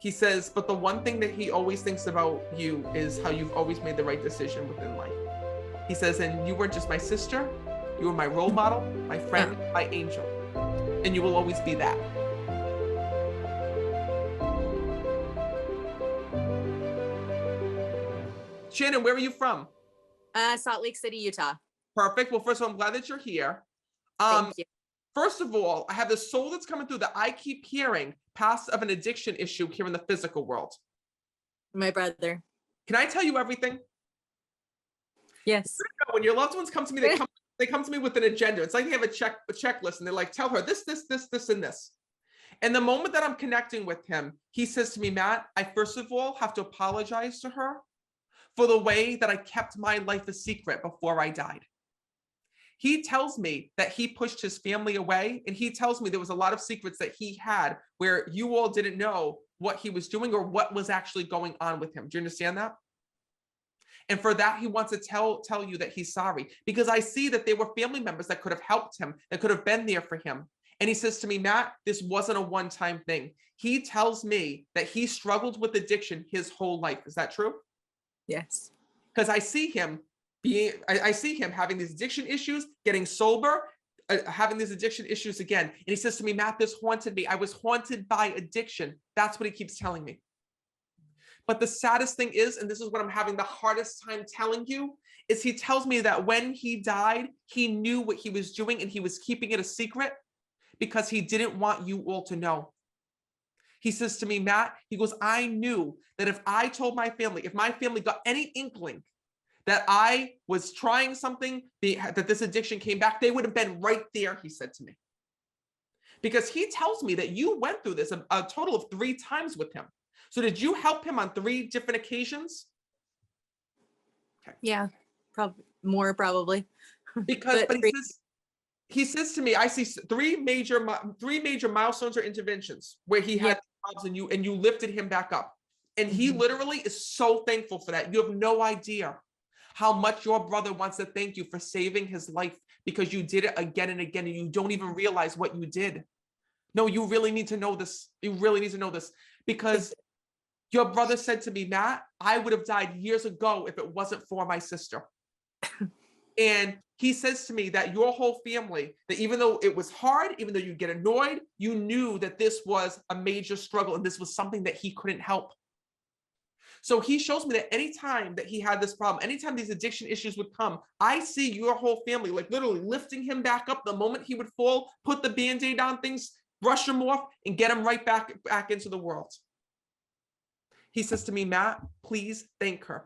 He says, but the one thing that he always thinks about you is how you've always made the right decision within life. He says, and you weren't just my sister, you were my role model, my friend, my angel, and you will always be that. Shannon, where are you from? Salt Lake City, Utah. Perfect. Well, first of all, I'm glad that you're here. Thank you. First of all, I have this soul that's coming through that I keep hearing past of an addiction issue here in the physical world. My brother. Can I tell you everything? Yes. When your loved ones come to me, they come to me with an agenda. It's like they have a checklist, and they're like, tell her this, and this. And the moment that I'm connecting with him, he says to me, Matt, I first of all have to apologize to her for the way that I kept my life a secret before I died. He tells me that he pushed his family away, and he tells me there was a lot of secrets that he had where you all didn't know what he was doing or what was actually going on with him. Do you understand that? And for that, he wants to tell you that he's sorry, because I see that there were family members that could have helped him, that could have been there for him. And he says to me, Matt, this wasn't a one-time thing. He tells me that he struggled with addiction his whole life. Is that true? Yes. Because I see him having these addiction issues, getting sober, having these addiction issues again. And he says to me, Matt, this haunted me. I was haunted by addiction. That's what he keeps telling me. But the saddest thing is, and this is what I'm having the hardest time telling you, is he tells me that when he died, he knew what he was doing and he was keeping it a secret because he didn't want you all to know. He says to me, Matt, he goes, I knew that if I told my family, if my family got any inkling that I was trying something, that this addiction came back, they would have been right there, he said to me. Because he tells me that you went through this a total of 3 times with him. So did you help him on 3 different occasions? Okay. Yeah, more probably. Because but he says to me, I see 3 major milestones or interventions where he had problems and you lifted him back up. And he literally is so thankful for that. You have no idea how much your brother wants to thank you for saving his life, because you did it again and again and you don't even realize what you did. No, you really need to know this. You really need to know this, because your brother said to me, Matt, I would have died years ago if it wasn't for my sister. And he says to me that your whole family, that even though it was hard, even though you get annoyed, you knew that this was a major struggle and this was something that he couldn't help. So he shows me that anytime that he had this problem, anytime these addiction issues would come, I see your whole family like literally lifting him back up the moment he would fall, put the Band-Aid on things, brush him off, and get him right back into the world. He says to me, Matt, please thank her.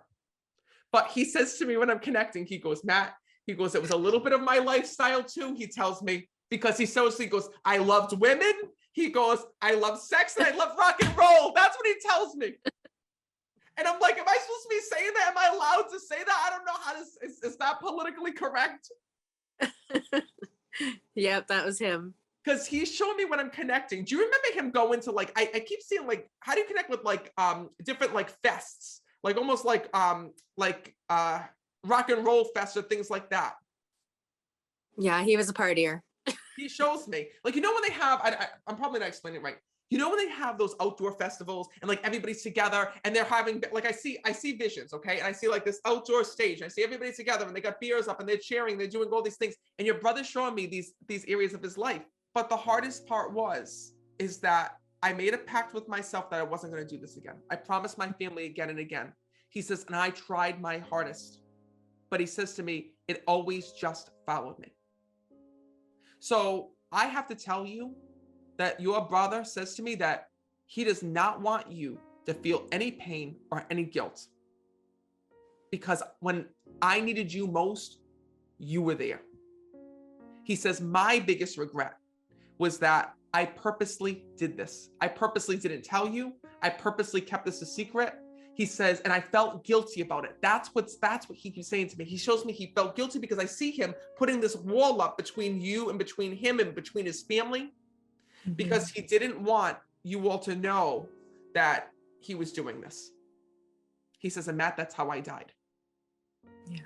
But he says to me when I'm connecting, he goes, Matt, he goes, it was a little bit of my lifestyle too, he tells me, because he goes, I loved women. He goes, I love sex and I love rock and roll. That's what he tells me. And I'm like, am I supposed to be saying that? Am I allowed to say that? I don't know how to, is that politically correct? Yep, that was him. Because he's showing me when I'm connecting. Do you remember him going to like, I keep seeing like, how do you connect with like different like fests? Like almost like rock and roll fests or things like that. Yeah, he was a partier. He shows me, like, you know, when they have, I'm probably not explaining it right. You know, when they have those outdoor festivals and like everybody's together and they're having, like, I see visions, okay? And I see like this outdoor stage and I see everybody together and they got beers up and they're cheering, they're doing all these things. And your brother's showing me these areas of his life. But the hardest part is that I made a pact with myself that I wasn't going to do this again. I promised my family again and again. He says, and I tried my hardest, but he says to me, it always just followed me. So I have to tell you that your brother says to me that he does not want you to feel any pain or any guilt, because when I needed you most, you were there. He says, my biggest regret was that I purposely did this. I purposely didn't tell you. I purposely kept this a secret. He says, and I felt guilty about it. That's what he keeps saying to me. He shows me he felt guilty because I see him putting this wall up between you and between him and between his family, because he didn't want you all to know that he was doing this. He says, and Matt, that's how I died. Yeah.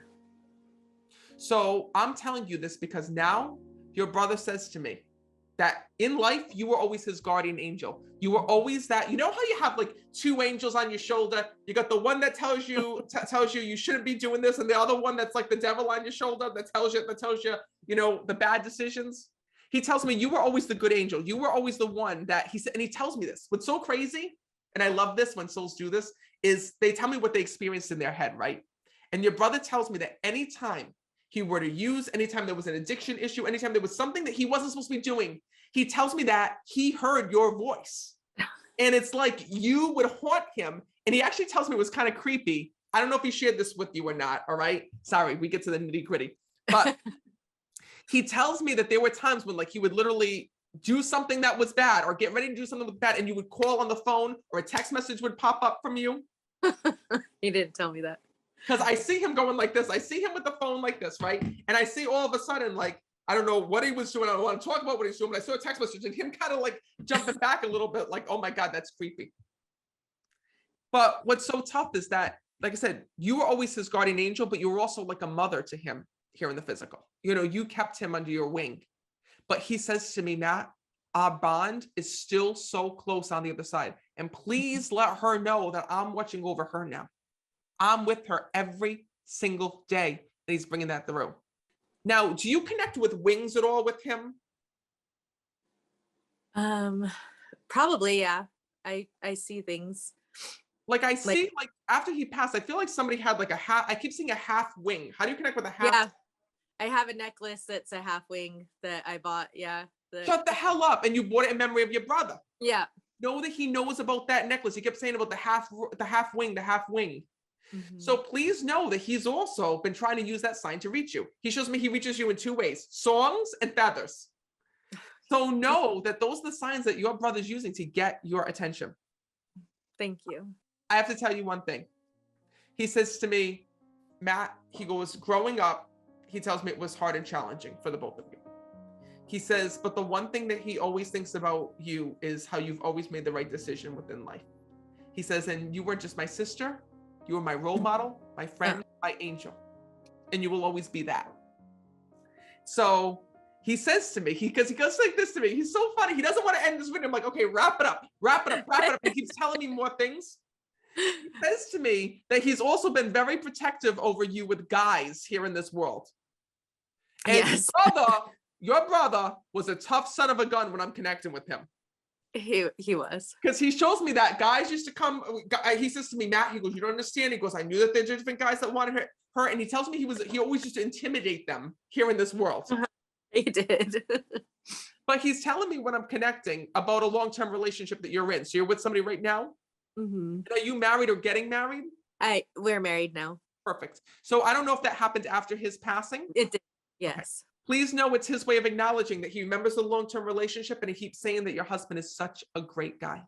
So I'm telling you this because now your brother says to me that in life, you were always his guardian angel. You were always that, you know how you have like two angels on your shoulder? You got the one that tells you, you shouldn't be doing this. And the other one that's like the devil on your shoulder that tells you, you know, the bad decisions. He tells me you were always the good angel. You were always the one that he said, and he tells me this. What's so crazy, and I love this when souls do this, is they tell me what they experienced in their head, right? And your brother tells me that anytime he were to use, anytime there was an addiction issue, anytime there was something that he wasn't supposed to be doing, he tells me that he heard your voice. And it's like you would haunt him. And he actually tells me it was kind of creepy. I don't know if he shared this with you or not. All right. Sorry, we get to the nitty gritty. But he tells me that there were times when like he would literally do something that was bad or get ready to do something that was bad. And you would call on the phone or a text message would pop up from you. He didn't tell me that. Because I see him going like this. I see him with the phone like this, right? And I see all of a sudden, like, I don't know what he was doing. I don't want to talk about what he's doing, but I saw a text message and him kind of like jumping back a little bit like, oh my God, that's creepy. But what's so tough is that, like I said, you were always his guardian angel, but you were also like a mother to him here in the physical. You know, you kept him under your wing. But he says to me, Matt, our bond is still so close on the other side. And please let her know that I'm watching over her now. I'm with her every single day. And he's bringing that through. Now, do you connect with wings at all with him? Probably, yeah. I see things. Like I see, like after he passed, I feel like somebody had like a half, I keep seeing a half wing. How do you connect with a half? Yeah. I have a necklace that's a half wing that I bought. Yeah. Shut the hell up. And you bought it in memory of your brother. Yeah. Know that he knows about that necklace. He kept saying about the half wing. Mm-hmm. So please know that he's also been trying to use that sign to reach you. He shows me he reaches you in two ways, songs and feathers. So know that those are the signs that your brother's using to get your attention. Thank you. I have to tell you one thing. He says to me, Matt, he goes, growing up, he tells me it was hard and challenging for the both of you. He says, but the one thing that he always thinks about you is how you've always made the right decision within life. He says, and you weren't just my sister, you were my role model, my friend, my angel, and you will always be that. So he says to me, because he goes like this to me, he's so funny. He doesn't want to end this video. I'm like, okay, wrap it up. He keeps telling me more things. He says to me that he's also been very protective over you with guys here in this world. And yes. your brother was a tough son of a gun when I'm connecting with him. He was. Because he shows me that guys used to come. He says to me, Matt, he goes, you don't understand. He goes, I knew that there's different guys that wanted her. And he tells me he always used to intimidate them here in this world. He did. But he's telling me when I'm connecting about a long-term relationship that you're in. So you're with somebody right now? Mm-hmm. Are you married or getting married? We're married now. Perfect. So I don't know if that happened after his passing. It did. Yes. Please know it's his way of acknowledging that he remembers the long-term relationship and he keeps saying that your husband is such a great guy.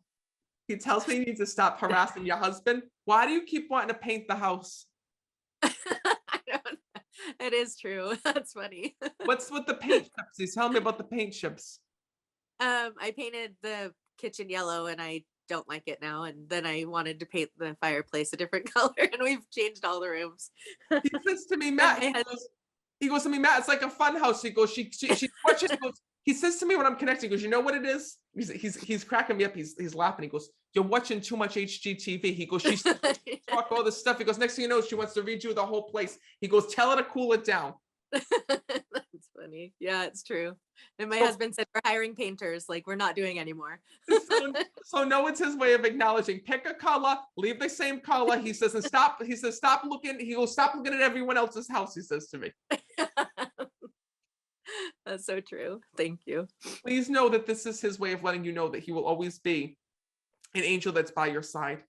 He tells me you need to stop harassing your husband. Why do you keep wanting to paint the house? I don't know. It is true. That's funny. What's with the paint chips? He's telling me about the paint chips. I painted the kitchen yellow and I don't like it now. And then I wanted to paint the fireplace a different color and we've changed all the rooms. He says to me, Matt, he goes to me, Matt, it's like a fun house. He goes, she watches, he says to me when I'm connecting, he goes, you know what it is? He's cracking me up. He's laughing. He goes, you're watching too much HGTV. He goes, she's talk all this stuff. He goes, next thing you know, she wants to read you the whole place. He goes, tell her to cool it down. That's funny. Yeah, it's true. And my husband said, we're hiring painters. Like, we're not doing anymore. So no, it's his way of acknowledging, pick a color, leave the same color. He says, and stop. He says, stop looking. He goes, stop looking at everyone else's house. He says to me. That's so true. Thank you. Please know that this is his way of letting you know that he will always be an angel that's by your side.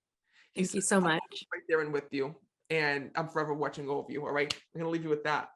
Thank you so much. Right there and with you. And I'm forever watching over you. All right. I'm going to leave you with that.